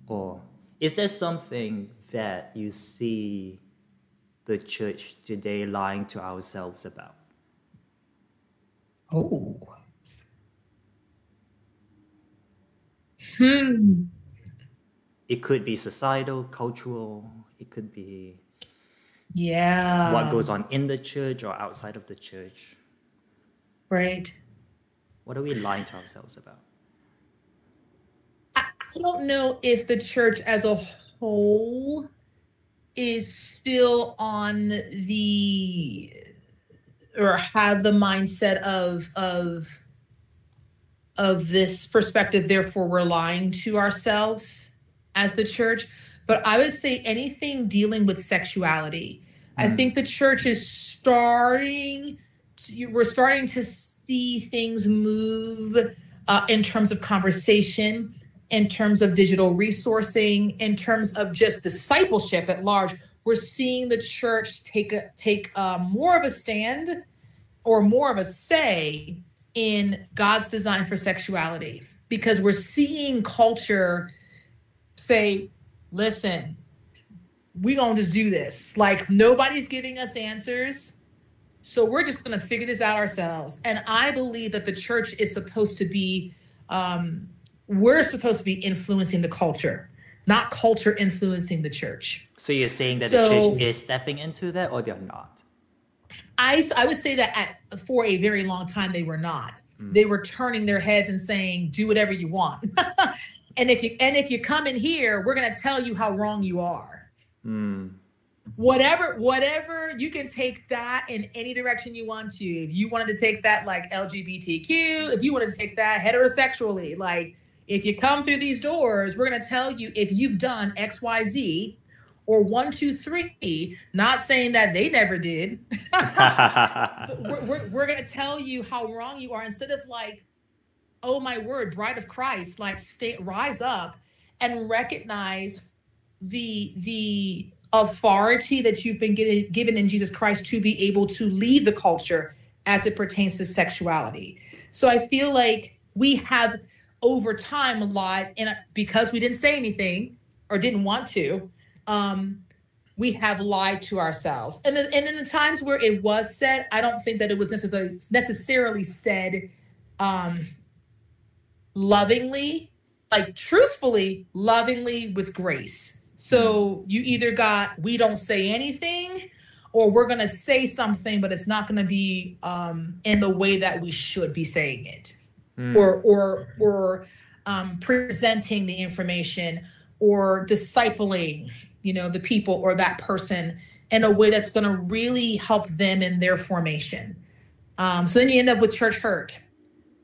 Or is there something that you see the church today lying to ourselves about? Oh. Hmm. It could be societal, cultural, it could be what Yeah. goes on in the church or outside of the church. Right. What are we lying to ourselves about? I don't know if the church as a whole is still on the or have the mindset of this perspective, therefore we're lying to ourselves as the church. But I would say anything dealing with sexuality, I think the church is we're starting to see things move in terms of conversation, in terms of digital resourcing, in terms of just discipleship at large. We're seeing the church take more of a stand or more of a say in God's design for sexuality, because we're seeing culture say, listen, we're going to just do this. Like, nobody's giving us answers. So we're just going to figure this out ourselves. And I believe that the church is supposed to be, we're supposed to be influencing the culture, not culture influencing the church. So you're saying that the church So is stepping into that or they're not? I would say that for a very long time, they were not. They were turning their heads and saying, do whatever you want. And if you come in here, we're going to tell you how wrong you are. Whatever, you can take that in any direction you want to. If you wanted to take that like LGBTQ, if you wanted to take that heterosexually, like, if you come through these doors, we're going to tell you if you've done XYZ or 1, 2, 3, not saying that they never did. But we're going to tell you how wrong you are, instead of like, oh my word, bride of Christ, like, rise up and recognize the authority that you've been given in Jesus Christ to be able to lead the culture as it pertains to sexuality. So I feel like we have over time lied, and because we didn't say anything or didn't want to, we have lied to ourselves. And in the times where it was said, I don't think that it was necessarily said um, lovingly, like truthfully, lovingly, with grace. So you either got, we don't say anything, or we're going to say something, but it's not going to be in the way that we should be saying it, or presenting the information, or discipling, the people or that person in a way that's going to really help them in their formation. So then you end up with church hurt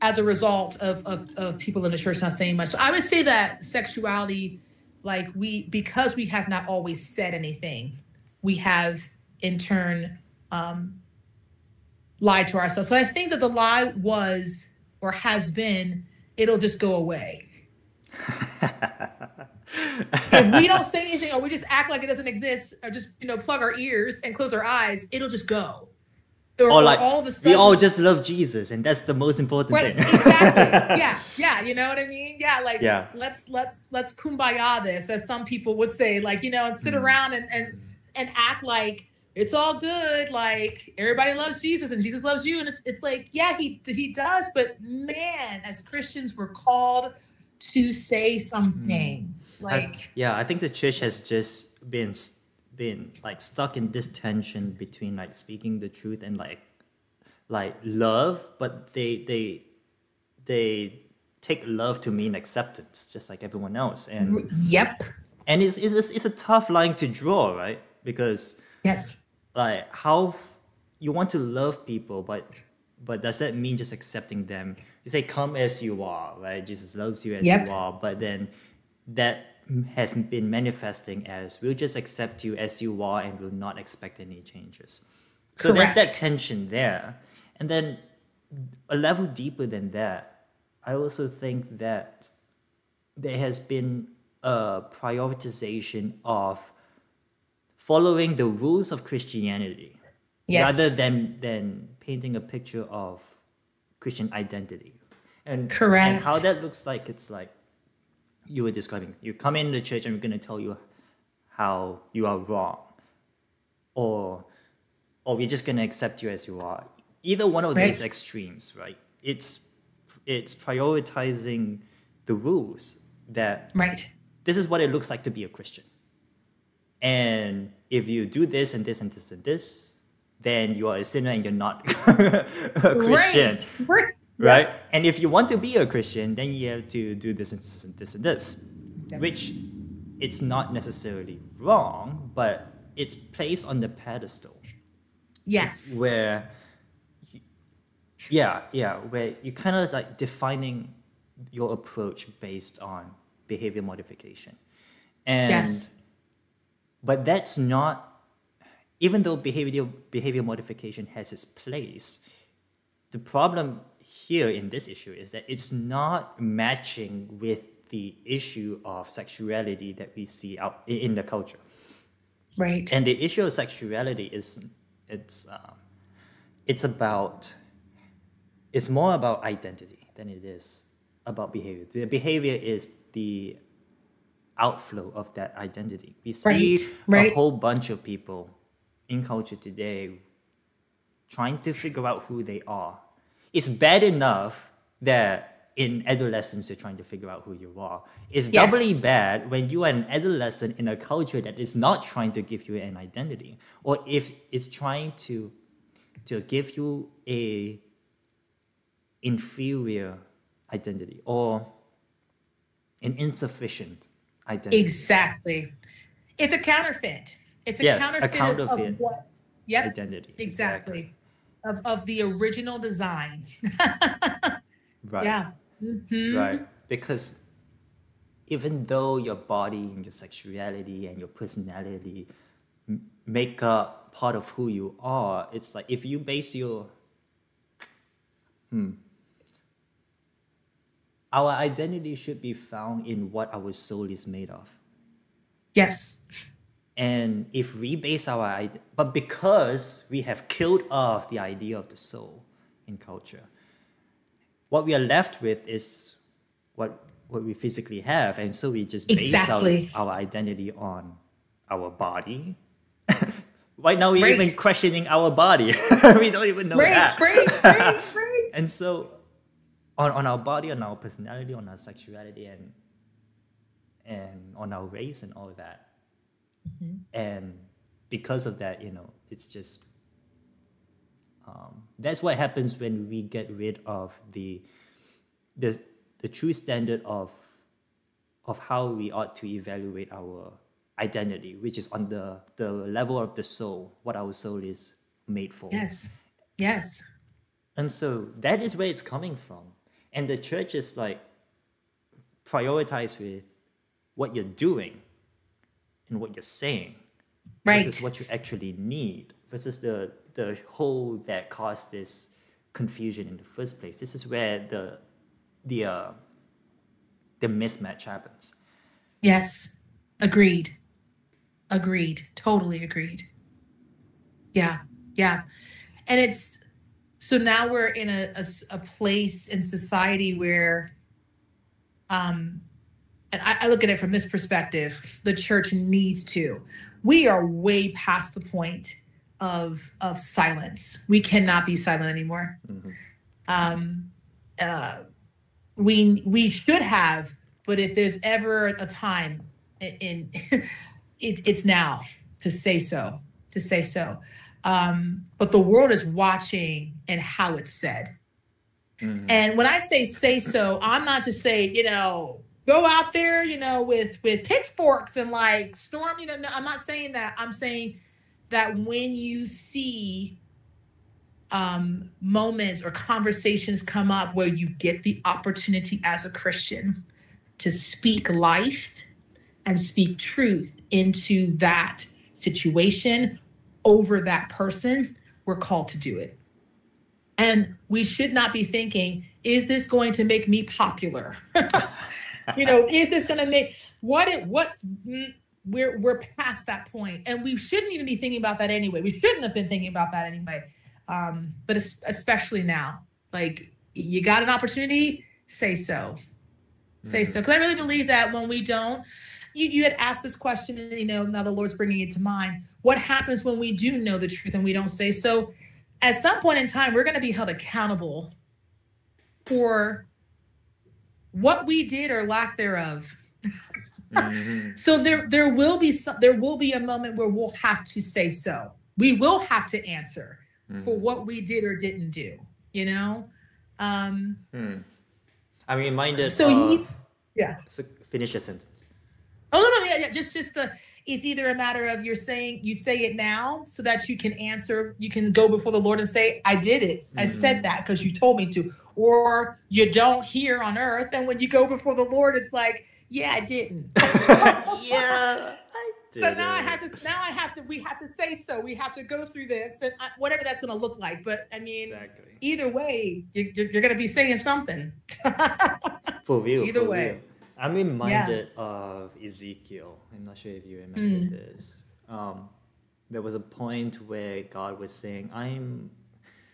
as a result of people in the church not saying much. So I would say that sexuality, like, because we have not always said anything, we have in turn lied to ourselves. So I think that the lie was, or has been, it'll just go away. If we don't say anything, or we just act like it doesn't exist, or just plug our ears and close our eyes, it'll just go. Or Or like, all of a we all sudden, just love Jesus and that's the most important right? thing. Exactly. Yeah. You know what I mean? Yeah. Like, Yeah. let's kumbaya this, as some people would say, like, and sit around and act like it's all good. Like, everybody loves Jesus and Jesus loves you, and it's like, yeah, he does. But man, as Christians, we're called to say something. Like, I think the church has just been like stuck in this tension between like speaking the truth and like love, but they take love to mean acceptance, just like everyone else, yep, and it's a tough line to draw, right? Because yes, like you want to love people, but does that mean just accepting them? You say come as you are, right? Jesus loves you as you yep, are, but then that has been manifesting as we'll just accept you as you are and will not expect any changes. So there's that correct. tension there. And then a level deeper than that, I also think that there has been a prioritization of following the rules of Christianity rather Yes, than painting a picture of Christian identity. And how correct. that looks like, it's like you were describing. You come into the church and we're going to tell you how you are wrong, or we're just going to accept you as you are. Either one of those extremes, right? It's prioritizing the rules that this is what it looks like to be a Christian. And if you do this and this and this and this, then you are a sinner and you're not a Christian. Right? And if you want to be a Christian, then you have to do this and this and this and this. Which it's not necessarily wrong, but it's placed on the pedestal. Yes. Where where you kind of like defining your approach based on behavior modification. And but that's not, even though behavior modification has its place, the problem here in this issue is that it's not matching with the issue of sexuality that we see out in the culture. Right. And the issue of sexuality is it's more about identity than it is about behavior. The behavior is the outflow of that identity. We see a whole bunch of people in culture today trying to figure out who they are. It's bad enough that in adolescence you're trying to figure out who you are. It's doubly bad when you are an adolescent in a culture that is not trying to give you an identity, or if it's trying to give you a inferior identity or an insufficient identity. Exactly. It's a counterfeit. It's a counterfeit of what? Identity. Exactly. Of the original design. Right. Yeah. Mm-hmm. Right. Because even though your body and your sexuality and your personality make up part of who you are, it's like if you base your our identity should be found in what our soul is made of. Yes. And if we base our but because we have killed off the idea of the soul in culture, what we are left with is what we physically have, and so we just base our identity on our body. Right now we're even questioning our body. We don't even know that. Right. And so on our body, on our personality, on our sexuality, and on our race and all of that. Mm-hmm. And because of that, it's just that's what happens when we get rid of the true standard of how we ought to evaluate our identity, which is on the level of the soul, what our soul is made for. Yes. And so that is where it's coming from. And the church is like prioritize with what you're doing and what you're saying versus what you actually need, versus the whole that caused this confusion in the first place. This is where the mismatch happens. Yes. Agreed. Totally agreed. Yeah. And it's, so now we're in a place in society where, and I look at it from this perspective, the church needs to. We are way past the point of silence. We cannot be silent anymore. Mm-hmm. We should have, but if there's ever a time it's now to say so. But the world is watching and how it's said. Mm-hmm. And when I say so, I'm not just saying, go out there, with pitchforks and like storm, no, I'm not saying that. I'm saying that when you see moments or conversations come up where you get the opportunity as a Christian to speak life and speak truth into that situation over that person, we're called to do it. And we should not be thinking, is this going to make me popular? Is this going to make we're past that point, and we shouldn't even be thinking about that anyway. We shouldn't have been thinking about that anyway. But especially now, like, you got an opportunity, say so. Say so. Because I really believe that when we don't, you had asked this question, and now the Lord's bringing it to mind. What happens when we do know the truth and we don't say so? At some point in time, we're going to be held accountable for what we did or lack thereof. So there will be a moment where we'll have to say so. We will have to answer for what we did or didn't do. I'm reminded. Yeah. So finish your sentence. Oh no, yeah. Just it's either a matter of you say it now so that you can answer, you can go before the Lord and say, I did it. I said that because you told me to. Or you don't hear on earth, and when you go before the Lord, it's like, yeah, I didn't. Yeah, I did. So we have to say so. We have to go through this, and whatever that's going to look like. But exactly. Either way, you're going to be saying something. For real. Either way. Real. I'm reminded of Ezekiel. I'm not sure if you remember this. There was a point where God was saying,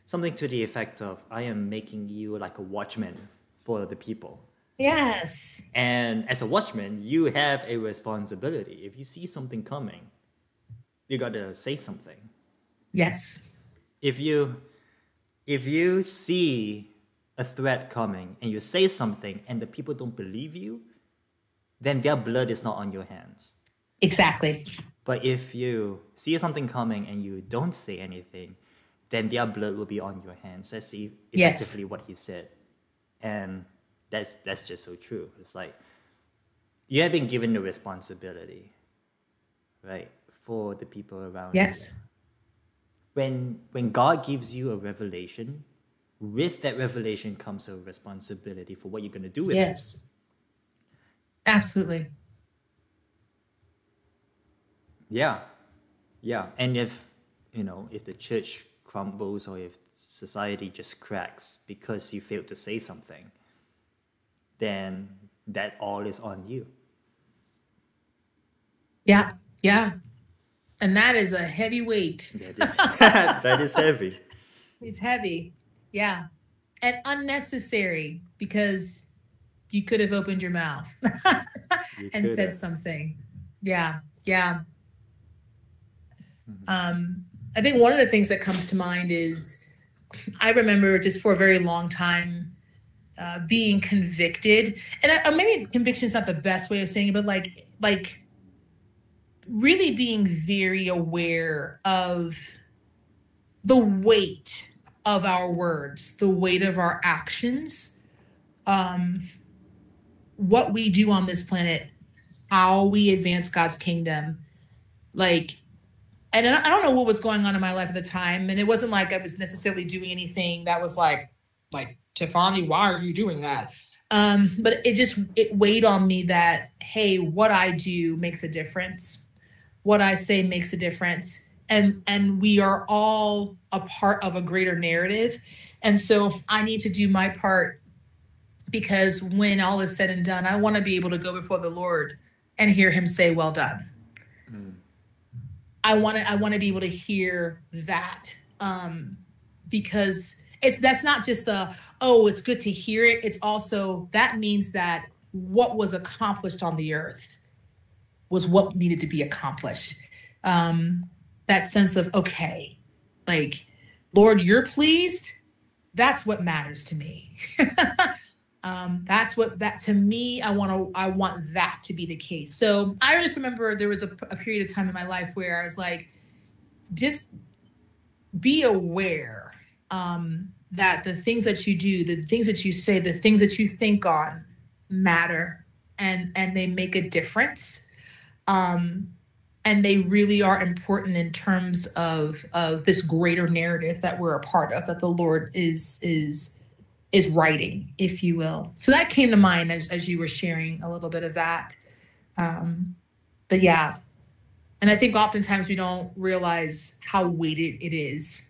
something to the effect of, I am making you like a watchman for the people. Yes. And as a watchman, you have a responsibility. If you see something coming, you got to say something. Yes. If you see a threat coming and you say something and the people don't believe you, then their blood is not on your hands. Exactly. But if you see something coming and you don't say anything, then their blood will be on your hands. That's effectively what he said. And that's just so true. It's like you have been given the responsibility, right, for the people around you. When God gives you a revelation, with that revelation comes a responsibility for what you're going to do with it. Yes. Absolutely. Yeah. And if the church crumbles or if society just cracks because you failed to say something, then that all is on you. Yeah. And that is a heavy weight. That is heavy. It's heavy. Yeah. And unnecessary, because you could have opened your mouth and said something. Yeah. I think one of the things that comes to mind is I remember just for a very long time being convicted, and maybe conviction is not the best way of saying it, but like really being very aware of the weight of our words, the weight of our actions, what we do on this planet, how we advance God's kingdom, and I don't know what was going on in my life at the time. And it wasn't like I was necessarily doing anything that was like, Tiffani, why are you doing that? But it weighed on me that, hey, what I do makes a difference. What I say makes a difference. And we are all a part of a greater narrative. And so I need to do my part, because when all is said and done, I want to be able to go before the Lord and hear him say, well done. I want to be able to hear that, because that's not just it's good to hear it. It's also, that means that what was accomplished on the earth was what needed to be accomplished. That sense of, okay, Lord, you're pleased. That's what matters to me. To me, I want that to be the case. So I just remember there was a period of time in my life where I was like, just be aware that the things that you do, the things that you say, the things that you think on matter, and they make a difference. And they really are important in terms of this greater narrative that we're a part of, that the Lord is writing, if you will. So that came to mind as you were sharing a little bit of that. But yeah, and I think oftentimes we don't realize how weighted it is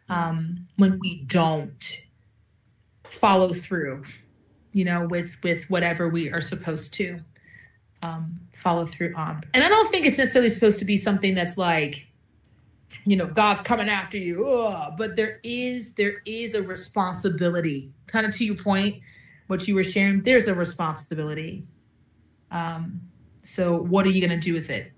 when we don't follow through, with whatever we are supposed to follow through on. And I don't think it's necessarily supposed to be something that's like, God's coming after you. But there is a responsibility, kind of to your point, what you were sharing, there's a responsibility. So what are you going to do with it?